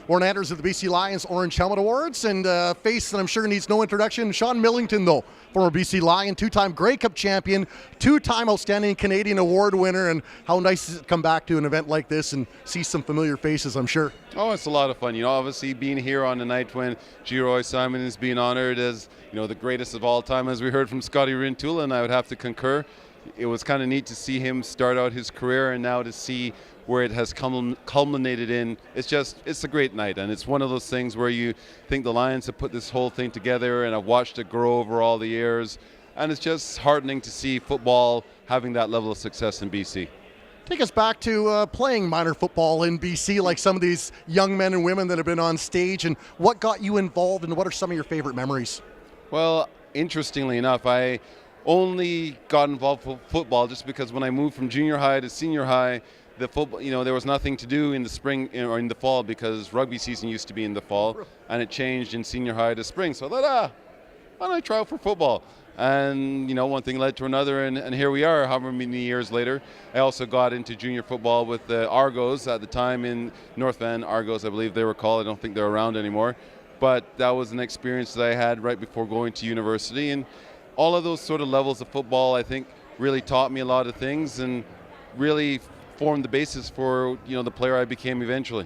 Warren Anders of the BC Lions Orange Helmet Awards, and face that I'm sure needs no introduction, Sean Millington, though, former BC Lion, two-time Grey Cup champion, two-time Outstanding Canadian Award winner, and how nice is it to come back to an event like this and see some familiar faces, I'm sure. Oh, it's a lot of fun. Obviously being here on the night when G. Simon is being honored as, the greatest of all time, as we heard from Scotty Rintula, and I would have to concur. It was kind of neat to see him start out his career and now to see where it has culminated in. It's a great night, and it's one of those things where you think the Lions have put this whole thing together, and I've watched it grow over all the years, and it's just heartening to see football having that level of success in BC. Take us back to playing minor football in BC, like some of these young men and women that have been on stage, and what got you involved, and what are some of your favorite memories? Well, interestingly enough, I only got involved with football just because when I moved from junior high to senior high, the football, there was nothing to do in the spring or in the fall because rugby season used to be in the fall, and it changed in senior high to spring. So I thought, why don't I try out for football? And, one thing led to another, and here we are, however many years later. I also got into junior football with the Argos at the time in North Van, Argos, I believe they were called. I don't think they're around anymore. But that was an experience that I had right before going to university. And all of those sort of levels of football, I think, really taught me a lot of things and really formed the basis for, the player I became eventually.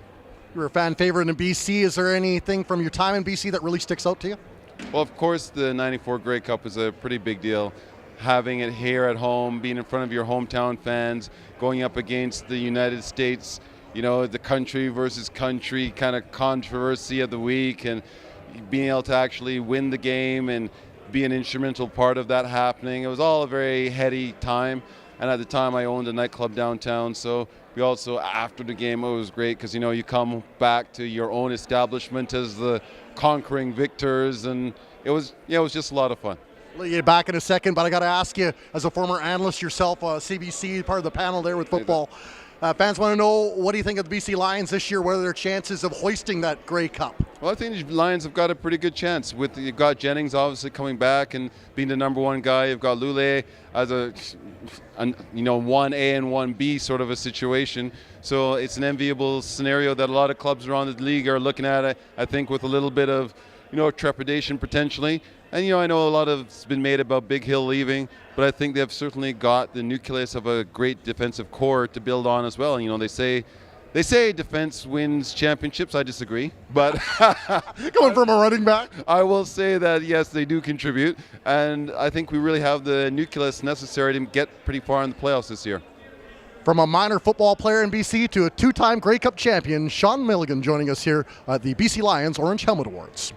You were a fan favorite in BC. Is there anything from your time in BC that really sticks out to you? Well, of course, the 94 Grey Cup is a pretty big deal. Having it here at home, being in front of your hometown fans, going up against the United States, the country versus country kind of controversy of the week, and being able to actually win the game and be an instrumental part of that happening. It was all a very heady time. And at the time, I owned a nightclub downtown, so we also, after the game, it was great because, you come back to your own establishment as the conquering victors, and it was just a lot of fun. We'll get back in a second, but I got to ask you, as a former analyst yourself, CBC, part of the panel there with football, fans want to know, what do you think of the BC Lions this year? What are their chances of hoisting that Grey Cup? Well, I think the Lions have got a pretty good chance. You've got Jennings obviously coming back and being the number one guy. You've got Lule as a 1A and 1B sort of a situation. So it's an enviable scenario that a lot of clubs around the league are looking at it, I think, with a little bit of trepidation potentially. And, I know a lot has been made about Big Hill leaving, but I think they've certainly got the nucleus of a great defensive core to build on as well. And, they say defense wins championships. I disagree, but going from a running back, I will say that, yes, they do contribute. And I think we really have the nucleus necessary to get pretty far in the playoffs this year. From a minor football player in BC to a two-time Grey Cup champion, Sean Milligan joining us here at the BC Lions Orange Helmet Awards.